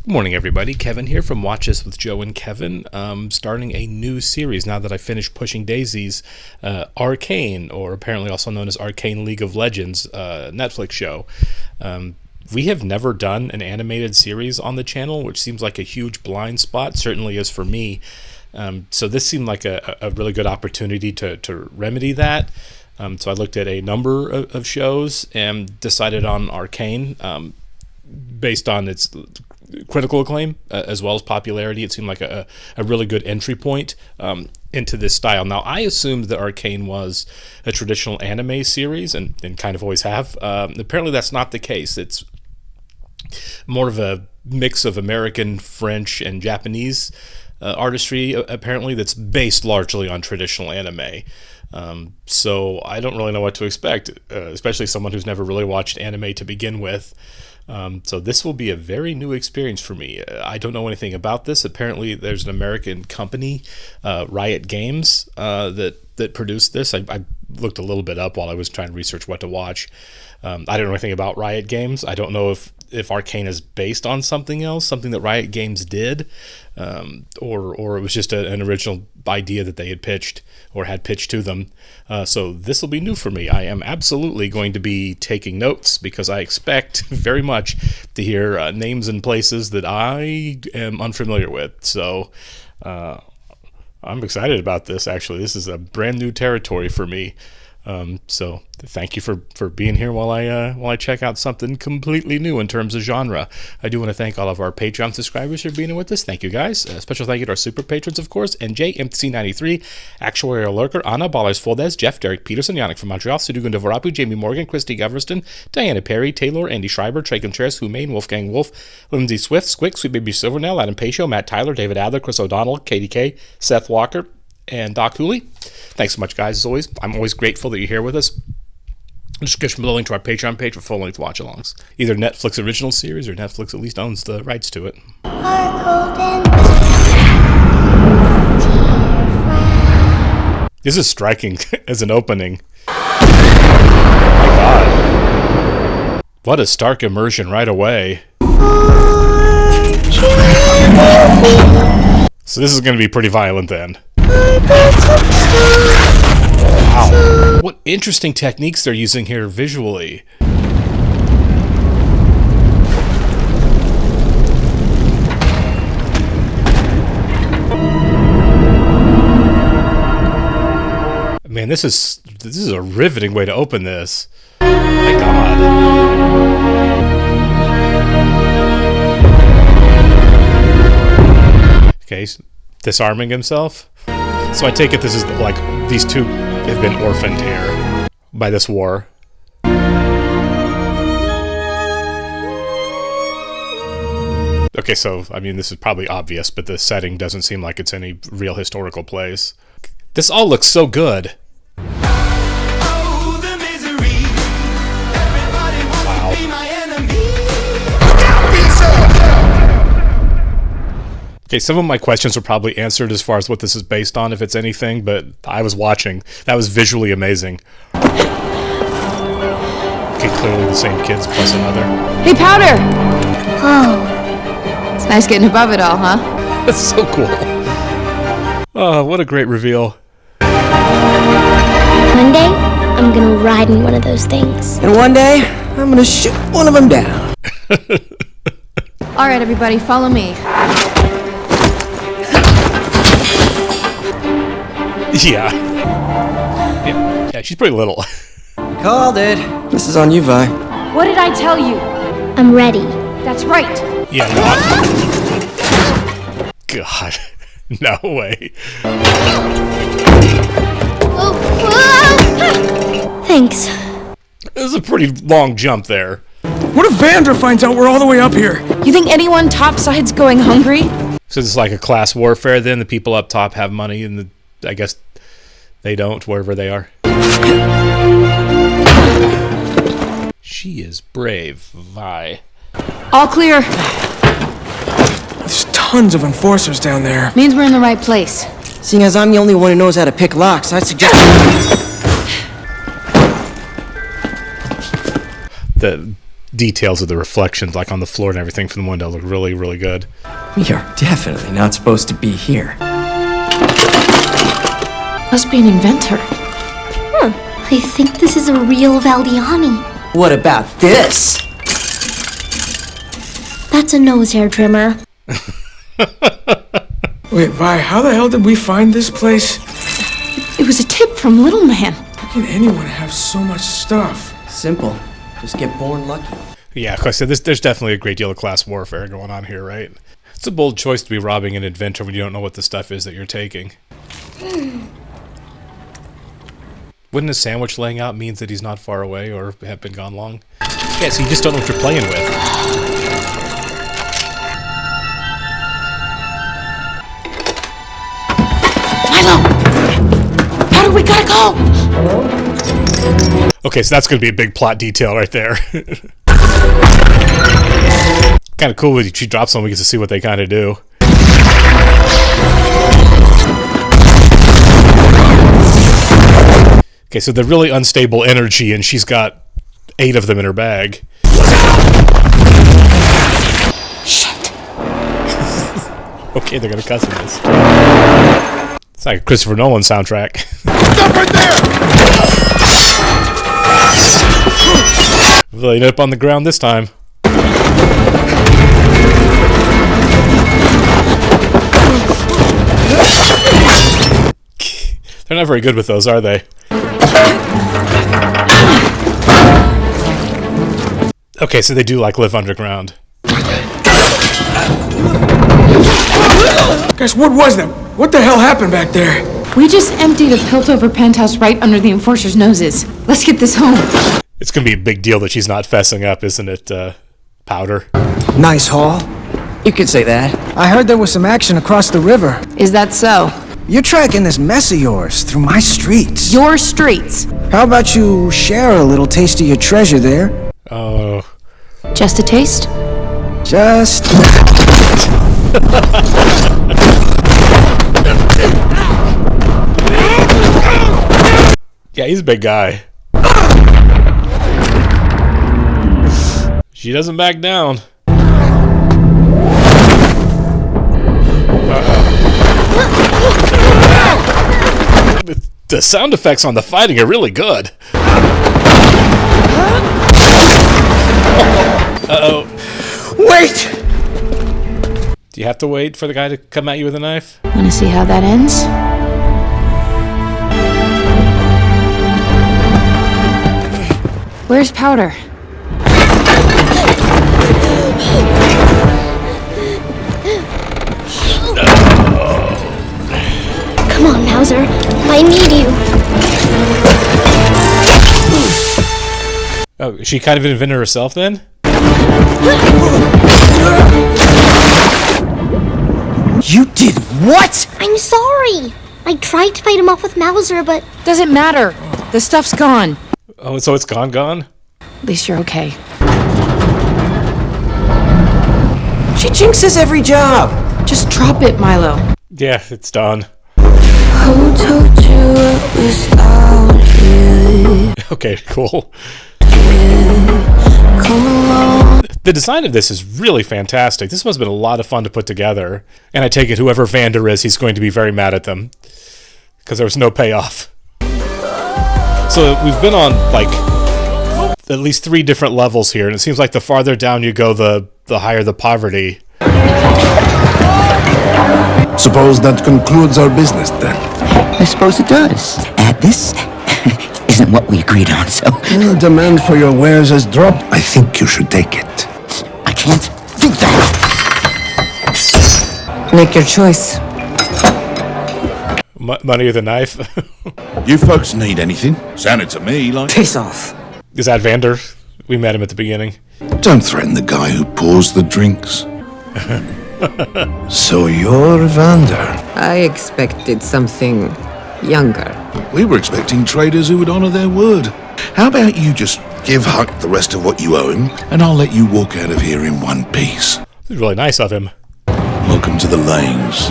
Good morning, everybody. Kevin here from Watch This with Joe and Kevin. Starting a new series now that I finished Pushing Daisies, Arcane, or apparently also known as Arcane League of Legends, Netflix show. We have never done an animated series on the channel, which seems like a huge blind spot, certainly is for me. So this seemed like a really good opportunity to remedy that. So I looked at a number of shows and decided on Arcane, based on its critical acclaim as well as popularity. It seemed like a really good entry point into this style. Now, I assumed that Arcane was a traditional anime series and kind of always have. Apparently that's not the case. It's more of a mix of American, French, and Japanese artistry, apparently, that's based largely on traditional anime. So I don't really know what to expect, especially someone who's never really watched anime to begin with. So this will be a very new experience for me. I don't know anything about this. Apparently there's an American company, Riot Games, that produced this. I looked a little bit up while I was trying to research what to watch. I don't know anything about Riot Games. I don't know if Arcane is based on something else, something that Riot Games did, or it was just an original idea that they had pitched or had pitched to them. So this will be new for me. I am absolutely going to be taking notes because I expect very much to hear names and places that I am unfamiliar with. So I'm excited about this, actually. This is a brand new territory for me. So thank you for being here while I check out something completely new in terms of genre. I do want to thank all of our Patreon subscribers for being here with us. Thank you, guys. A special thank you to our super patrons, of course, NJ, MTC93, Actuarial Lurker, Anna, Ballers Fuldez, Jeff, Derek Peterson, Yannick from Montreal, Sudugun Devorapu, Jamie Morgan, Christy Goverston, Diana Perry, Taylor, Andy Schreiber, Trey Contreras, Humain, Wolfgang Wolf, Lindsay Swift, Squick, Sweet Baby Silvernell, Adam Pacho, Matt Tyler, David Adler, Chris O'Donnell, KDK, Seth Walker, and Doc Hooley. Thanks so much, guys, as always. I'm always grateful that you're here with us. Description below, link to our Patreon page for full-length watch-alongs. Either Netflix original series or Netflix at least owns the rights to it. This is striking as an opening. Oh my god. What a stark immersion right away. So this is going to be pretty violent then. Wow. What interesting techniques they're using here visually. Man, this is a riveting way to open this. My god. Okay, disarming himself. So I take it this is like these two have been orphaned here by this war. Okay, so I mean this is probably obvious, but the setting doesn't seem like it's any real historical place. This all looks so good. Okay, some of my questions are probably answered as far as what this is based on, if it's anything, but I was watching. That was visually amazing. Okay, clearly the same kids plus another. Hey, Powder! Oh. It's nice getting above it all, huh? That's so cool. Oh, what a great reveal. One day, I'm gonna ride in one of those things. And one day, I'm gonna shoot one of them down. All right, everybody, follow me. Yeah, she's pretty little. Called it. This is on you, Vi. What did I tell you? I'm ready. That's right. Yeah, God, no way. Thanks. This is a pretty long jump there. What if Vander finds out we're all the way up here? You think anyone topside's going hungry? So this is like a class warfare then? The people up top have money and I guess they don't, wherever they are. She is brave, Vi. All clear. There's tons of enforcers down there. Means we're in the right place. Seeing as I'm the only one who knows how to pick locks, I suggest... The details of the reflections, like on the floor and everything from the window, look really, really good. We are definitely not supposed to be here. Must be an inventor. I think this is a real Valdiani. What about this? That's a nose hair trimmer. Wait, Vi, how the hell did we find this place? It was a tip from Little Man. How can anyone have so much stuff? Simple. Just get born lucky. Yeah, like I said, there's definitely a great deal of class warfare going on here, right? It's a bold choice to be robbing an inventor when you don't know what the stuff is that you're taking. Wouldn't a sandwich laying out means that he's not far away or have been gone long? Yeah, so you just don't know what you're playing with. Milo! How do we gotta go? Okay, so that's going to be a big plot detail right there. Kind of cool when she drops one, we get to see what they kind of do. Okay, so they're really unstable energy, and she's got 8 of them in her bag. Shit. Okay, they're gonna cuss in this. It's like a Christopher Nolan soundtrack. Stop right there! Really ended up on the ground this time. They're not very good with those, are they? Okay, so they do like live underground. Guys, what was that? What the hell happened back there? We just emptied a pilt-over penthouse right under the enforcers' noses. Let's get this home. It's gonna be a big deal that she's not fessing up, isn't it, Powder? Nice haul. You could say that. I heard there was some action across the river. Is that so? You're tracking this mess of yours through my streets. Your streets. How about you share a little taste of your treasure there? Oh. Just a taste? Just... Yeah, he's a big guy. She doesn't back down. The sound effects on the fighting are really good. Uh-oh. Wait! Do you have to wait for the guy to come at you with a knife? Wanna see how that ends? Where's Powder? Come on, Mauser. I need you. Oh, is she kind of an inventor herself then? You did what? I'm sorry. I tried to fight him off with Mauser, but Doesn't matter. The stuff's gone. Oh, so it's gone? At least you're okay. She jinxes every job. Just drop it, Milo. Yeah, it's done. Who told you it was out here? Okay, cool. Come along. The design of this is really fantastic. This must have been a lot of fun to put together. And I take it whoever Vander is, he's going to be very mad at them. Because there was no payoff. So we've been on, like, at least 3 different levels here. And it seems like the farther down you go, the higher the poverty. Suppose that concludes our business then. I suppose it does. This isn't what we agreed on, so... The demand for your wares has dropped. I think you should take it. I can't do that. Make your choice. Money or the knife? You folks need anything? Sounded to me like... Piss off. Is that Vander? We met him at the beginning. Don't threaten the guy who pours the drinks. So you're Vander. I expected something younger. We were expecting traders who would honor their word. How about you just give Huck the rest of what you owe him, and I'll let you walk out of here in one piece. This is really nice of him. Welcome to the lanes.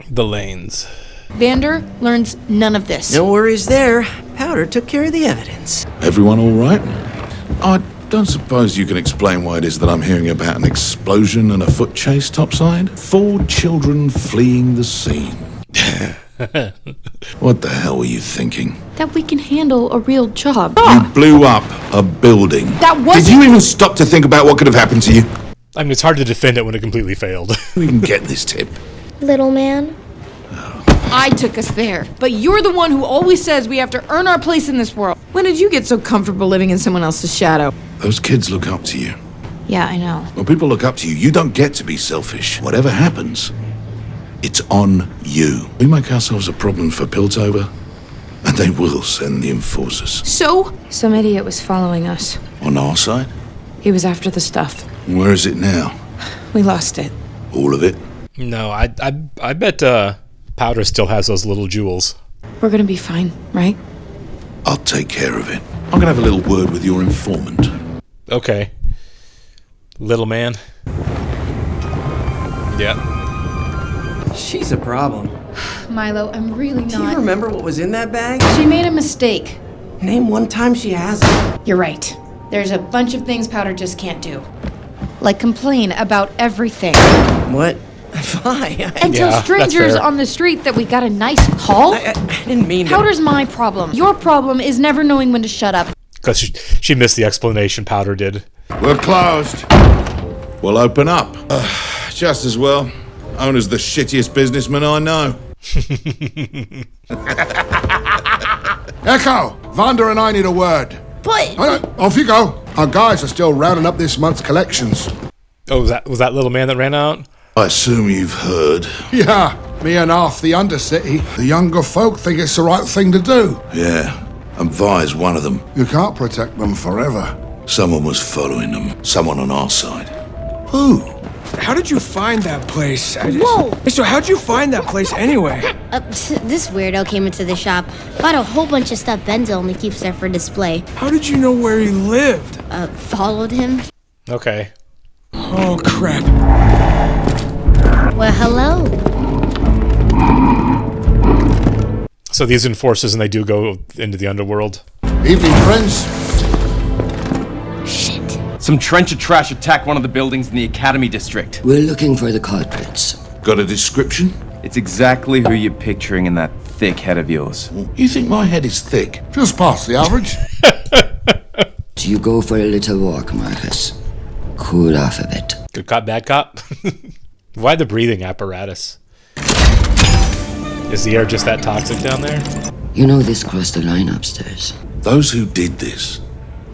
The lanes. Vander learns none of this. No worries there. Powder took care of the evidence. Everyone all right? Don't suppose you can explain why it is that I'm hearing about an explosion and a foot chase topside? 4 children fleeing the scene. What the hell were you thinking? That we can handle a real job. You blew up a building. That wasn't- Did you even stop to think about what could have happened to you? I mean, it's hard to defend it when it completely failed. We can get this tip. Little man. I took us there. But you're the one who always says we have to earn our place in this world. When did you get so comfortable living in someone else's shadow? Those kids look up to you. Yeah, I know. When people look up to you, you don't get to be selfish. Whatever happens, it's on you. We make ourselves a problem for Piltover, and they will send the enforcers. So? Some idiot was following us. On our side? He was after the stuff. Where is it now? We lost it. All of it? No, I bet Powder still has those little jewels. We're gonna be fine, right? I'll take care of it. I'm gonna have a little word with your informant. Okay. Little man. Yeah. She's a problem. Milo, I'm really Do you remember what was in that bag? She made a mistake. Name one time she hasn't. You're right. There's a bunch of things Powder just can't do. Like complain about everything. What? Why? And tell that's strangers fair. on the street that we got a nice haul? I didn't mean to. Powder's my problem. Your problem is never knowing when to shut up. Because she missed the explanation Powder did. We're closed. We'll open up. Just as well. Owner's the shittiest businessman I know. Echo, Vander and I need a word. But Off you go. Our guys are still rounding up this month's collections. Oh, was that little man that ran out? I assume you've heard. Yeah, me and half the Undercity, the younger folk think it's the right thing to do. Yeah, and Vi's one of them. You can't protect them forever. Someone was following them. Someone on our side. Who? How did you find that place? Whoa! So how'd you find that place anyway? This weirdo came into the shop, bought a whole bunch of stuff Benzo only keeps there for display. How did you know where he lived? Followed him. Okay. Oh, crap. Well, hello. So these enforcers, and they do go into the underworld. Evening, friends. Shit. Some trencher trash attacked one of the buildings in the Academy District. We're looking for the culprits. Got a description? It's exactly who you're picturing in that thick head of yours. You think my head is thick? Just past the average. Do you go for a little walk, Marcus? Cool off a bit. Good cop, bad cop? Why the breathing apparatus? Is the air just that toxic down there? You know this crossed the line upstairs. Those who did this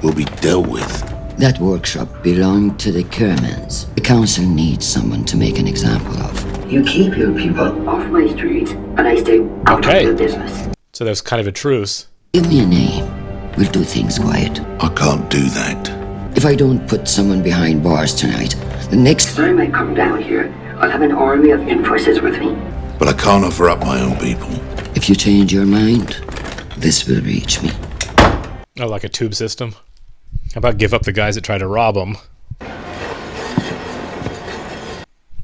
will be dealt with. That workshop belonged to the Kermans. The council needs someone to make an example of. You keep your people off my street, and I stay out Okay. of your business. So there's kind of a truce. Give me a name. We'll do things quiet. I can't do that. If I don't put someone behind bars tonight, the next time I come down here, I'll have an army of enforcers with me. But I can't offer up my own people. If you change your mind, this will reach me. Oh, like a tube system? How about give up the guys that try to rob them?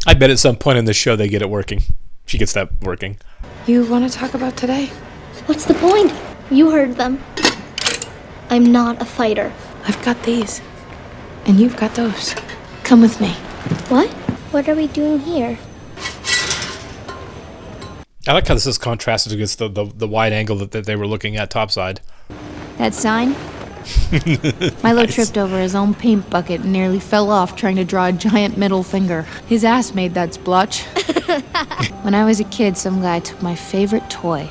I bet at some point in the show they get it working. She gets that working. You want to talk about today? What's the point? You heard them. I'm not a fighter. I've got these. And you've got those. Come with me. What? What are we doing here? I like how this is contrasted against the wide angle that they were looking at topside. That sign? Milo tripped over his own paint bucket and nearly fell off trying to draw a giant middle finger. His ass made that splotch. When I was a kid, some guy took my favorite toy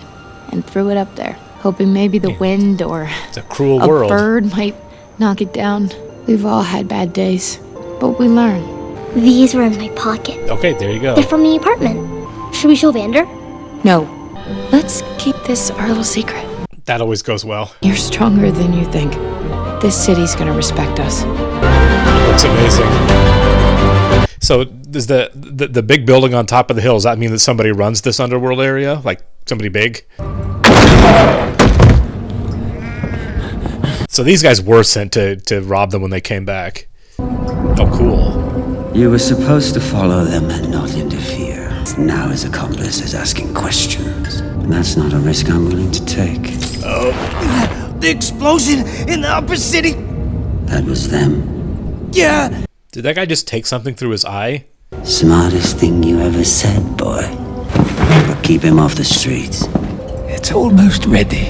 and threw it up there, hoping maybe the wind or It's a cruel a world. bird might knock it down. We've all had bad days, but we learn. These were in my pocket. Okay, there you go. They're from the apartment. Should we show Vander? No. Let's keep this our little secret. That always goes well. You're stronger than you think. This city's gonna respect us. Looks amazing. So does the big building on top of the hill, does that mean that somebody runs this underworld area? Like somebody big? So these guys were sent to rob them when they came back. Oh, cool. You were supposed to follow them and not interfere. Now his accomplice is asking questions. That's not a risk I'm willing to take. The explosion in the upper city. That was them. Yeah! Did that guy just take something through his eye? Smartest thing you ever said, boy. But keep him off the streets. It's almost ready.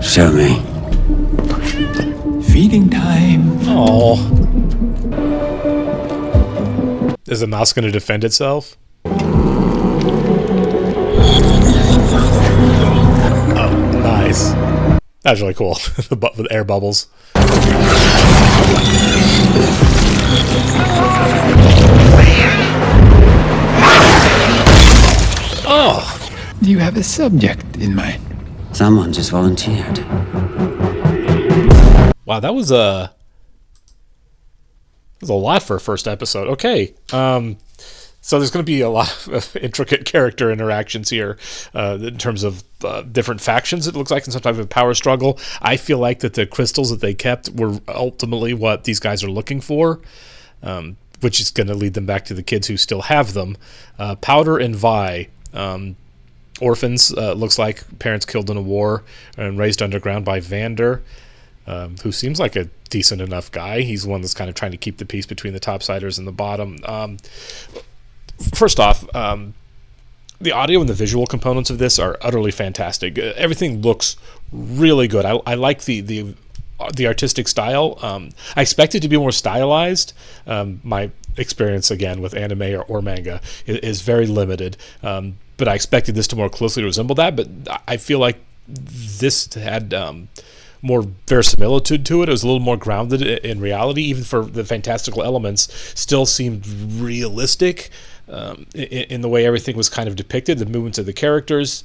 Show me. Feeding time. Oh. Is the mouse going to defend itself? Oh, nice. That was really cool. With air bubbles. Oh! Do you have a subject in mind? Someone just volunteered. Wow, that was a lot for a first episode. Okay, so there's going to be a lot of intricate character interactions here in terms of different factions. It looks like in some type of power struggle. I feel like that the crystals that they kept were ultimately what these guys are looking for, which is going to lead them back to the kids who still have them. Powder and Vi. Orphans, looks like parents killed in a war and raised underground by Vander, who seems like a decent enough guy. He's the one that's kind of trying to keep the peace between the topsiders and the bottom. First off, the audio and the visual components of this are utterly fantastic. Everything looks really good. I like the artistic style. I expect it to be more stylized. My experience, again, with anime or manga is very limited. But I expected this to more closely resemble that. But I feel like this had more verisimilitude to it. It was a little more grounded in reality, even for the fantastical elements. Still seemed realistic in the way everything was kind of depicted. The movements of the characters,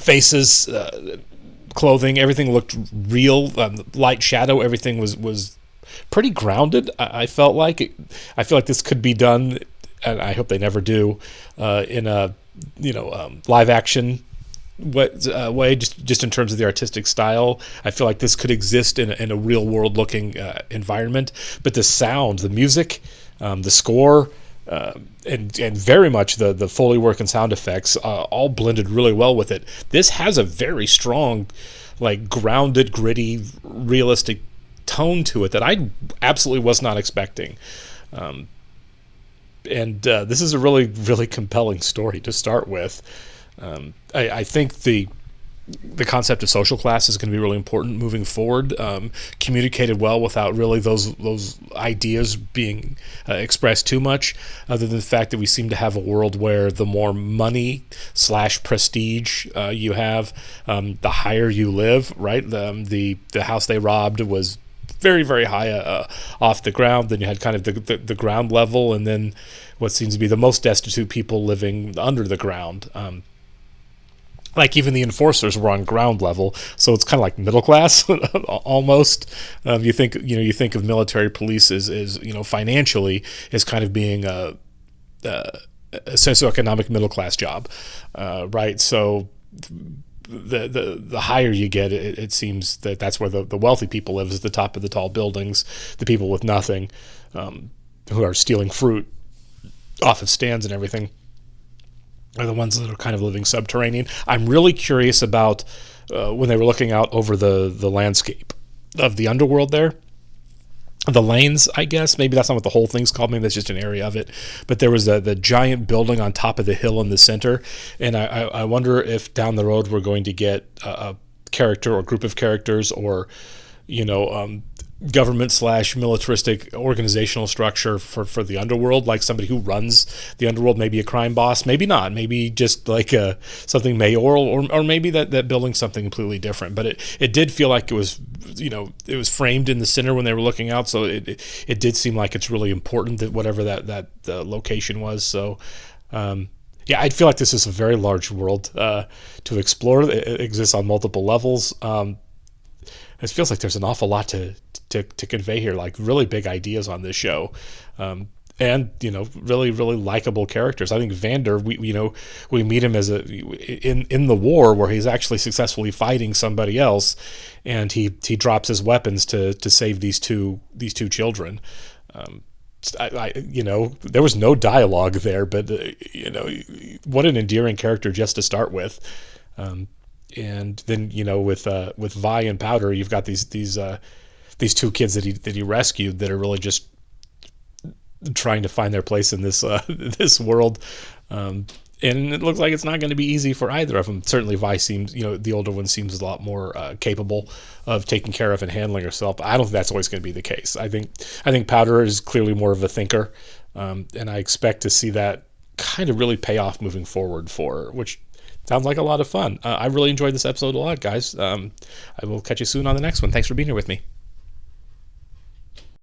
faces, clothing, everything looked real. Light, shadow, everything was pretty grounded. I felt like I feel like this could be done, and I hope they never do, in a live action way, just in terms of the artistic style. I feel like this could exist in a real world looking environment. But the sound, the music, the score, and very much the Foley work and sound effects all blended really well with it. This has a very strong, like, grounded, gritty, realistic tone to it that I absolutely was not expecting. And this is a really, really compelling story to start with. I think the concept of social class is going to be really important moving forward. Communicated well without really those ideas being expressed too much, other than the fact that we seem to have a world where the more money / prestige you have, the higher you live, right? The house they robbed was very, very high off the ground. Then you had kind of the ground level, and then what seems to be the most destitute people living under the ground. Like even the enforcers were on ground level, so it's kind of like middle class almost. You think of military police as financially as kind of being a socioeconomic middle class job, right? So the higher you get, it seems that's where the wealthy people live, is at the top of the tall buildings. The people with nothing, who are stealing fruit off of stands and everything, are the ones that are kind of living subterranean. I'm really curious about when they were looking out over the landscape of the underworld there. The lanes, I guess. Maybe that's not what the whole thing's called. Maybe that's just an area of it. But there was the giant building on top of the hill in the center. And I wonder if down the road we're going to get a character or group of characters, or government / militaristic organizational structure for the underworld, like somebody who runs the underworld, maybe a crime boss, maybe not, maybe just like something mayoral, or maybe that building's something completely different. But it did feel like it was framed in the center when they were looking out, so it did seem like it's really important that whatever that location was. So yeah, I feel like this is a very large world to explore. It exists on multiple levels. It feels like there's an awful lot to convey here, like really big ideas on this show, and really, really likable characters. I think Vander, we meet him as in the war where he's actually successfully fighting somebody else, and he drops his weapons to save these two children. There was no dialogue there, but what an endearing character just to start with. And then with Vi and Powder, you've got these these two kids that he rescued that are really just trying to find their place in this this world. And it looks like it's not going to be easy for either of them. Certainly Vi seems, the older one seems a lot more capable of taking care of and handling herself. But I don't think that's always going to be the case. I think Powder is clearly more of a thinker, and I expect to see that kind of really pay off moving forward for her, which sounds like a lot of fun. I really enjoyed this episode a lot, guys. I will catch you soon on the next one. Thanks for being here with me.